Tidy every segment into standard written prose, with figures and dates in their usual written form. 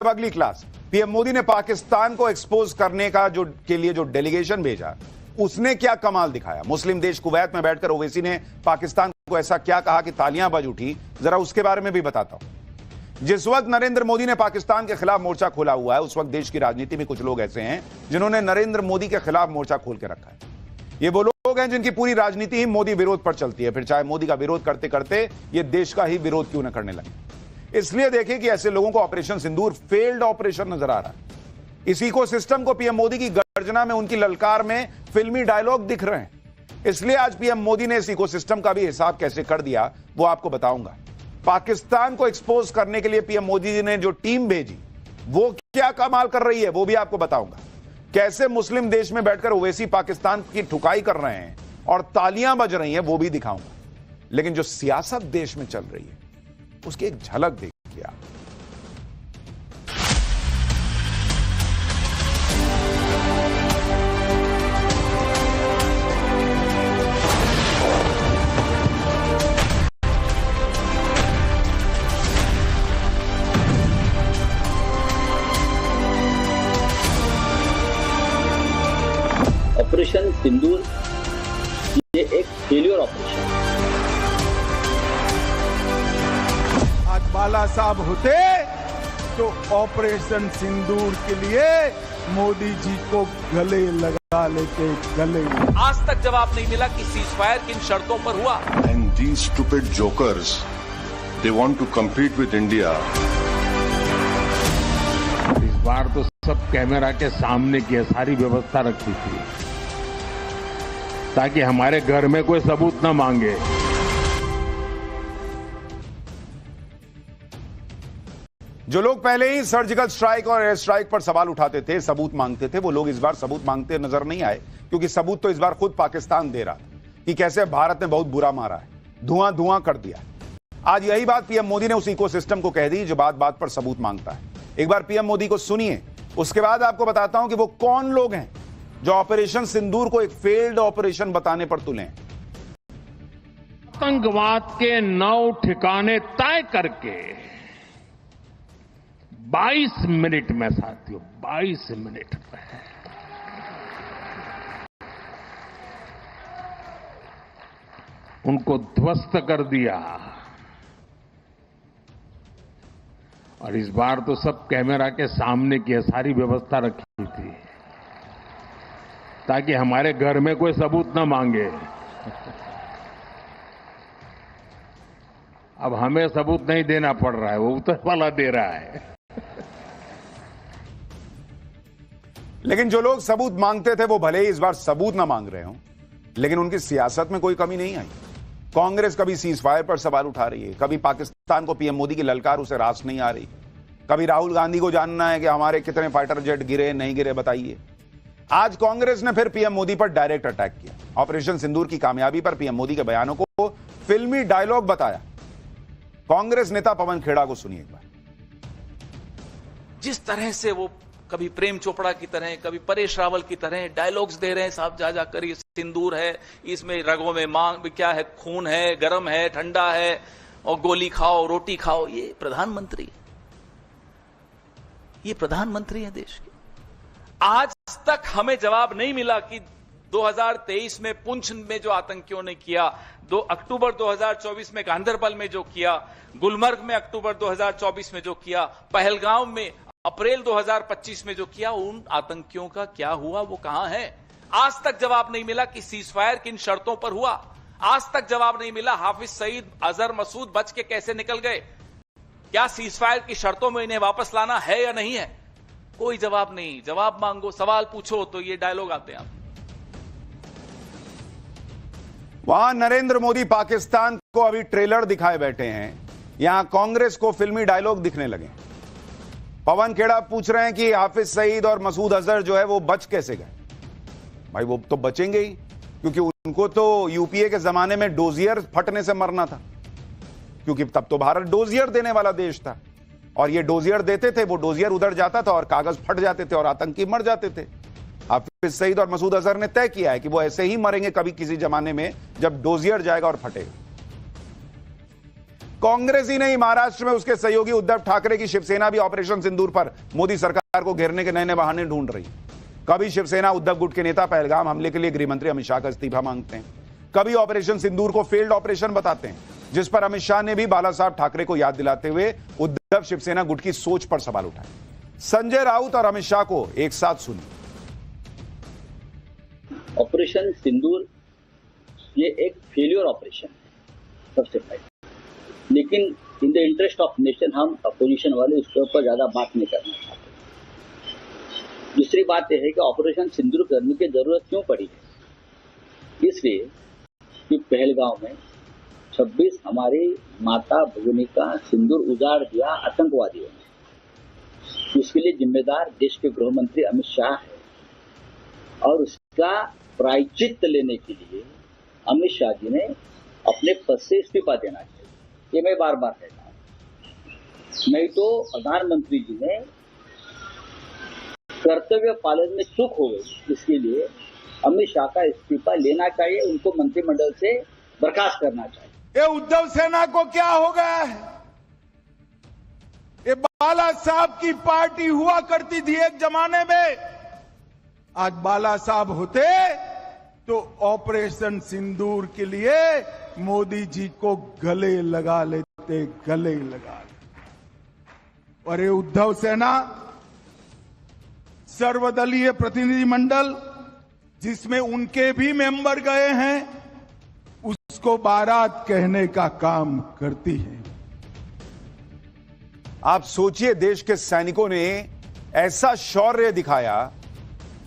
अब अगली class. PM Modi ने पाकिस्तान को एक्सपोज करने के लिए जो डेलीगेशन भेजा, उसने क्या कमाल दिखाया। मुस्लिम देश कुवैत में बैठकर ओवैसी ने पाकिस्तान को ऐसा क्या कहा कि तालियां बज उठी, जरा उसके बारे में भी बताता हूं। जिस वक्त नरेंद्र मोदी ने पाकिस्तान के खिलाफ मोर्चा खोला हुआ है, उस वक्त देश की राजनीति में कुछ लोग ऐसे हैं जिन्होंने नरेंद्र मोदी के खिलाफ मोर्चा खोल के रखा है। ये वो लोग हैं जिनकी पूरी राजनीति ही मोदी विरोध पर चलती है, फिर चाहे मोदी का विरोध करते करते ये देश का ही विरोध क्यों न करने लगे। इसलिए देखिए कि ऐसे लोगों को ऑपरेशन सिंदूर फेल्ड ऑपरेशन नजर आ रहा है। इस इकोसिस्टम को पीएम मोदी की गर्जना में, उनकी ललकार में फिल्मी डायलॉग दिख रहे हैं। इसलिए आज पीएम मोदी ने इस इकोसिस्टम का भी हिसाब कैसे कर दिया वो आपको बताऊंगा। पाकिस्तान को एक्सपोज करने के लिए पीएम मोदी जी ने जो टीम भेजी वो क्या कमाल कर रही है वो भी आपको बताऊंगा। कैसे मुस्लिम देश में बैठकर ओवैसी पाकिस्तान की ठुकाई कर रहे हैं और तालियां बज रही हैं वो भी दिखाऊंगा। लेकिन जो सियासत देश में चल रही है उसकी एक झलक देखिए आप। ऑपरेशन सिंदूर ये एक फेलियर ऑपरेशन। आज बाला साहब होते तो ऑपरेशन सिंदूर के लिए मोदी जी को गले लगा लेते, गले। आज तक जवाब नहीं मिला कि सीजफायर किन शर्तों पर हुआ। And these stupid jokers, they want to compete with India. इस बार तो सब कैमरा के सामने की सारी व्यवस्था रखी थी ताकि हमारे घर में कोई सबूत न मांगे। जो लोग पहले ही सर्जिकल स्ट्राइक और एयर स्ट्राइक पर सवाल उठाते थे, सबूत मांगते थे, वो लोग इस बार सबूत मांगते नजर नहीं आए, क्योंकि सबूत तो इस बार खुद पाकिस्तान दे रहा था कि कैसे भारत ने बहुत बुरा मारा है, धुआं धुआं कर दिया। आज यही बात पीएम मोदी ने उस इकोसिस्टम को कह दी जो बात बात पर सबूत मांगता है। एक बार पीएम मोदी को सुनिए, उसके बाद आपको बताता हूं कि वो कौन लोग हैं जो ऑपरेशन सिंदूर को एक फेल्ड ऑपरेशन बताने पर तुले हैं। आतंकवाद के 9 ठिकाने तय करके 22 मिनट में साथियों, 22 मिनट में उनको ध्वस्त कर दिया। और इस बार तो सब कैमरा के सामने की सारी व्यवस्था रखी थी ताकि हमारे घर में कोई सबूत न मांगे। अब हमें सबूत नहीं देना पड़ रहा है, वो ऊपर वाला दे रहा है। लेकिन जो लोग सबूत मांगते थे वो भले ही इस बार सबूत ना मांग रहे हों, लेकिन उनकी सियासत में कोई कमी नहीं आई। कांग्रेस कभी सीज फायर पर सवाल उठा रही है, कभी पाकिस्तान को पीएम मोदी की ललकार उसे रास नहीं आ रही, कभी राहुल गांधी को जानना है कि हमारे कितने फाइटर जेट गिरे नहीं गिरे बताइए। आज कांग्रेस ने फिर पीएम मोदी पर डायरेक्ट अटैक किया। ऑपरेशन सिंदूर की कामयाबी पर पीएम मोदी के बयानों को फिल्मी डायलॉग बताया। कांग्रेस नेता पवन खेड़ा को सुनिए एक बार। जिस तरह से वो कभी प्रेम चोपड़ा की तरह, कभी परेश रावल की तरह डायलॉग्स दे रहे हैं, साहब जा जाकर ये सिंदूर है, इसमें रगों में मांग क्या है, खून है, गर्म है, ठंडा है, और गोली खाओ रोटी खाओ। ये प्रधानमंत्री है देश के। आज तक हमें जवाब नहीं मिला कि 2023 में पुंछ में जो आतंकियों ने किया, 2 अक्टूबर 2024 में गांधरबल में जो किया, गुलमर्ग में अक्टूबर 2024 में जो किया, पहलगाम में अप्रैल 2025 में जो किया, उन आतंकियों का क्या हुआ, वो कहां है। आज तक जवाब नहीं मिला कि सीजफायर किन शर्तों पर हुआ। आज तक जवाब नहीं मिला हाफिज सईद, अजहर मसूद बच के कैसे निकल गए। क्या सीजफायर की शर्तों में इन्हें वापस लाना है या नहीं है, कोई जवाब नहीं। जवाब मांगो, सवाल पूछो तो ये डायलॉग आते हैं। वहां नरेंद्र मोदी पाकिस्तान को अभी ट्रेलर दिखाए बैठे हैं, यहां कांग्रेस को फिल्मी डायलॉग दिखने लगे। पवन खेड़ा पूछ रहे हैं कि हाफिज सईद और मसूद अजहर जो है वो बच कैसे गए। भाई वो तो बचेंगे ही, क्योंकि उनको तो यूपीए के जमाने में डोजियर फटने से मरना था, क्योंकि तब तो भारत डोजियर देने वाला देश था, और ये डोजियर देते थे, वो डोजियर उधर जाता था और कागज फट जाते थे और आतंकी मर जाते थे। हाफिज सईद और मसूद अजहर ने तय किया है कि वो ऐसे ही मरेंगे कभी किसी जमाने में जब डोजियर जाएगा और फटेगा। कांग्रेस ही नहीं, महाराष्ट्र में उसके सहयोगी उद्धव ठाकरे की शिवसेना भी ऑपरेशन सिंदूर पर मोदी सरकार को घेरने के नए नए बहाने ढूंढ रही। कभी शिवसेना उद्धव गुट के नेता पहलगाम हमले के लिए गृह मंत्री अमित शाह का इस्तीफा मांगते हैं, कभी ऑपरेशन सिंदूर को फेल्ड ऑपरेशन बताते हैं, जिस पर अमित शाह ने भी बाला साहब ठाकरे को याद दिलाते हुए उद्धव शिवसेना गुट की सोच पर सवाल उठाए। संजय राउत और अमित शाह को एक साथ सुनिए। ऑपरेशन सिंदूर ये एक फेलियर ऑपरेशन है सबसे पहले, लेकिन in the interest of nation हम अपोजिशन वाले उसके ऊपर ज्यादा बात नहीं करना चाहते। दूसरी बात यह है कि ऑपरेशन सिंदूर करने की जरूरत क्यों पड़ी है, इसलिए कि पहलगांव में 26 हमारी माता भगिनी का सिंदूर उजाड़ दिया आतंकवादियों ने। इसके लिए जिम्मेदार देश के गृह मंत्री अमित शाह है और उसका प्रायश्चित लेने के लिए अमित शाह जी ने अपने पद से इस्तीफा देना चाहिए। ये मैं बार बार कहता हूं। नहीं तो प्रधानमंत्री जी ने कर्तव्य पालन में चूक हो गई, इसके लिए अमित शाह का इस्तीफा लेना चाहिए, उनको मंत्रिमंडल से बर्खास्त करना चाहिए। ये उद्धव सेना को क्या हो गया है? ये बाला साहब की पार्टी हुआ करती थी एक जमाने में। आज बाला साहब होते तो ऑपरेशन सिंदूर के लिए मोदी जी को गले लगा लेते, गले लगा लेते। और ये उद्धव सेना सर्वदलीय प्रतिनिधिमंडल जिसमें उनके भी मेंबर गए हैं, उसको बारात कहने का काम करती है। आप सोचिए, देश के सैनिकों ने ऐसा शौर्य दिखाया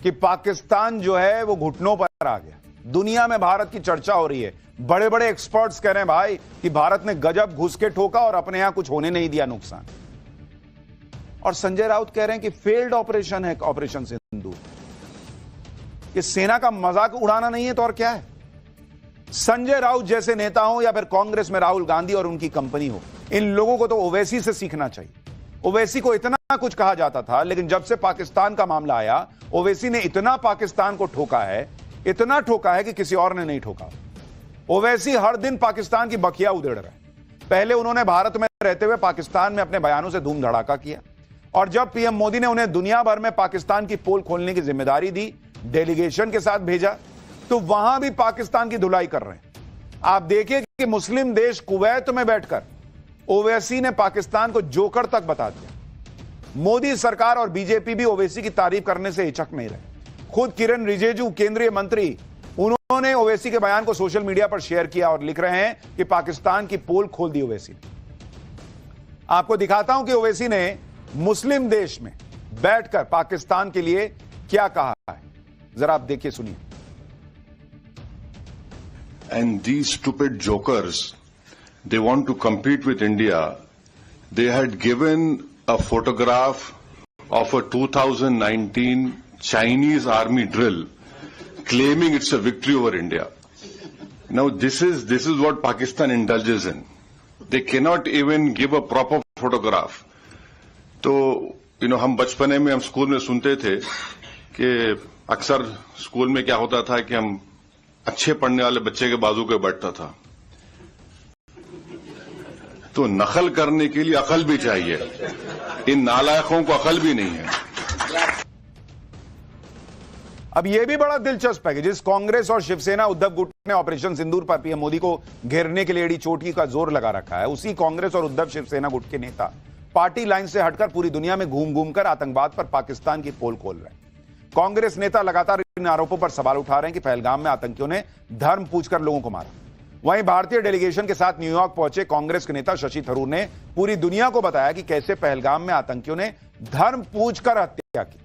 कि पाकिस्तान जो है वो घुटनों पर आ गया। दुनिया में भारत की चर्चा हो रही है, बड़े बड़े एक्सपर्ट्स कह रहे हैं भाई कि भारत ने गजब घुस के ठोका और अपने यहां कुछ होने नहीं दिया नुकसान। और संजय राउत कह रहे हैं कि फेल्ड ऑपरेशन है ऑपरेशन सिंदूर। ये सेना का मजाक उड़ाना नहीं है तो और क्या है? संजय राउत जैसे नेता हो या फिर कांग्रेस में राहुल गांधी और उनकी कंपनी हो, इन लोगों को तो ओवैसी से सीखना चाहिए। ओवैसी को इतना कुछ कहा जाता था, लेकिन जब से पाकिस्तान का मामला आया, ओवैसी ने इतना पाकिस्तान को ठोका है, इतना ठोका है कि किसी और ने नहीं ठोका। ओवैसी हर दिन पाकिस्तान की बखिया उधेड़ रहे हैं। पहले उन्होंने भारत में रहते हुए पाकिस्तान में अपने बयानों से धूम धड़ाका किया, और जब पीएम मोदी ने उन्हें दुनिया भर में पाकिस्तान की पोल खोलने की जिम्मेदारी दी, डेलीगेशन के साथ भेजा, तो वहां भी पाकिस्तान की धुलाई कर रहे हैं। आप देखिए कि मुस्लिम देश कुवैत में बैठकर ओवैसी ने पाकिस्तान को जोकर तक बता दिया। मोदी सरकार और बीजेपी भी ओवैसी की तारीफ करने से हिचक नहीं रहे। खुद किरण रिजिजू केंद्रीय मंत्री, उन्होंने ओवैसी के बयान को सोशल मीडिया पर शेयर किया और लिख रहे हैं कि पाकिस्तान की पोल खोल दी ओवैसी। आपको दिखाता हूं कि ओवैसी ने मुस्लिम देश में बैठकर पाकिस्तान के लिए क्या कहा है, जरा आप देखिए, सुनिए। And these stupid jokers, they want to compete with India. They had given a photograph of a 2019 Chinese army drill, claiming it's a victory over India. Now this is what Pakistan indulges in. They cannot even give a proper photograph. तो हम बचपने में हम school में सुनते थे कि अक्सर स्कूल में क्या होता था कि हम अच्छे पढ़ने वाले बच्चे के बाजू पे बैठता था। तो नकल करने के लिए अकल भी चाहिए, इन नालायकों को अकल भी नहीं है। अब यह भी बड़ा दिलचस्प है कि जिस कांग्रेस और शिवसेना उद्धव गुट ने ऑपरेशन सिंदूर पर पीएम मोदी को घेरने के लिए एड़ी चोटी का जोर लगा रखा है, उसी कांग्रेस और उद्धव शिवसेना गुट के नेता पार्टी लाइन से हटकर पूरी दुनिया में घूम घूम कर आतंकवाद पर पाकिस्तान की पोल खोल रहे हैं। कांग्रेस नेता लगातार इन आरोपों पर सवाल उठा रहे हैं कि पहलगाम में आतंकियों ने धर्म पूछकर लोगों को मारा। वहीं भारतीय डेलीगेशन के साथ न्यूयॉर्क पहुंचे कांग्रेस के नेता शशि थरूर ने पूरी दुनिया को बताया कि कैसे पहलगाम में आतंकियों ने धर्म पूछकर हत्या की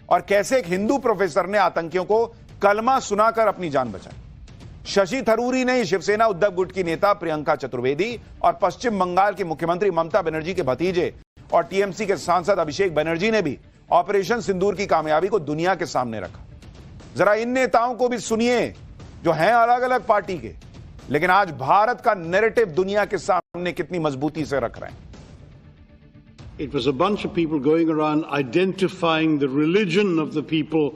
और कैसे एक हिंदू प्रोफेसर ने आतंकियों को कलमा सुनाकर अपनी जान बचाई। शशि थरूर ही नहीं, शिवसेना उद्धव गुट की नेता प्रियंका चतुर्वेदी और पश्चिम बंगाल की मुख्यमंत्री ममता बनर्जी के भतीजे और टीएमसी के सांसद अभिषेक बनर्जी ने भी ऑपरेशन सिंदूर की कामयाबी को दुनिया के सामने रखा। जरा इन नेताओं को भी सुनिए जो हैं अलग अलग पार्टी के, लेकिन आज भारत का नैरेटिव दुनिया के सामने कितनी मजबूती से रख रहे हैं। It was a bunch of people going around identifying the religion of the people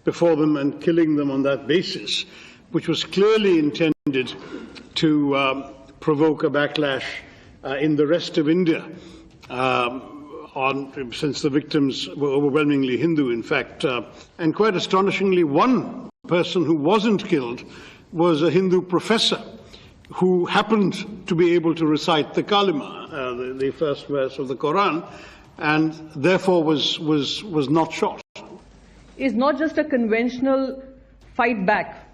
before them and killing them on that basis, which was clearly intended to provoke a backlash in the rest of India, since the victims were overwhelmingly Hindu, in fact. And quite astonishingly, one person who wasn't killed was a Hindu professor who happened to be able to recite the Kalima, the first verse of the Quran, and therefore was not shot. Is not just a conventional fight back.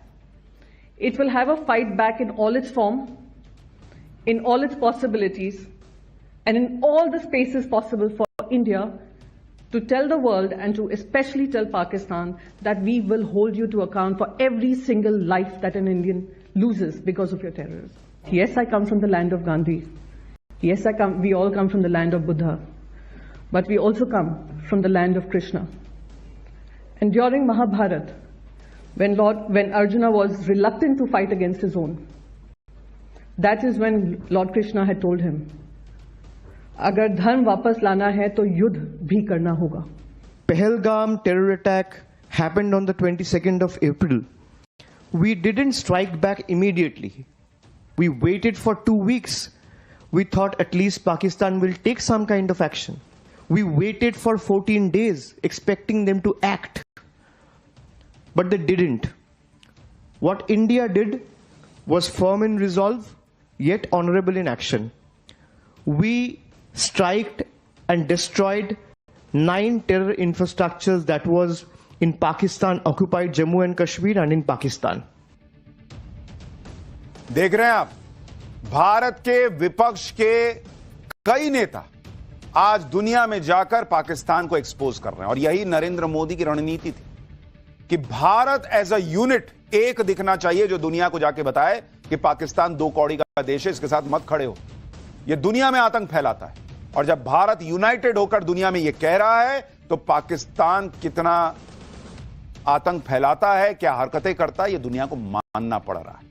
It will have a fight back in all its form, in all its possibilities, and in all the spaces possible for India to tell the world and to especially tell Pakistan that we will hold you to account for every single life that an Indian loses because of your terrorism. Yes, I come from the land of Gandhi. Yes, we all come from the land of Buddha. But we also come from the land of Krishna. And during Mahabharata, when Arjuna was reluctant to fight against his own, that is when Lord Krishna had told him, अगर धर्म वापस लाना है तो युद्ध भी करना होगा. Pahalgam terror attack happened on the 22nd of April. We didn't strike back immediately. We waited for 2 weeks. We thought at least Pakistan will take some kind of action. We waited for 14 days expecting them to act. But they didn't. What India did was firm in resolve, yet honorable in action. We striked and destroyed 9 terror infrastructures that was in Pakistan, occupied Jammu and Kashmir and in Pakistan. देख रहे हैं आप, भारत के विपक्ष के कई नेता आज दुनिया में जाकर पाकिस्तान को एक्सपोज कर रहे हैं और यही नरेंद्र मोदी की रणनीति थी कि भारत एज अ यूनिट एक दिखना चाहिए जो दुनिया को जाके बताए कि पाकिस्तान 2 कौड़ी का देश है, इसके साथ मत खड़े हो. यह दुनिया में आतंक फैलाता है और जब भारत यूनाइटेड होकर दुनिया में यह कह रहा है तो पाकिस्तान कितना आतंक फैलाता है, क्या हरकतें करता है, यह दुनिया को मानना पड़ रहा है.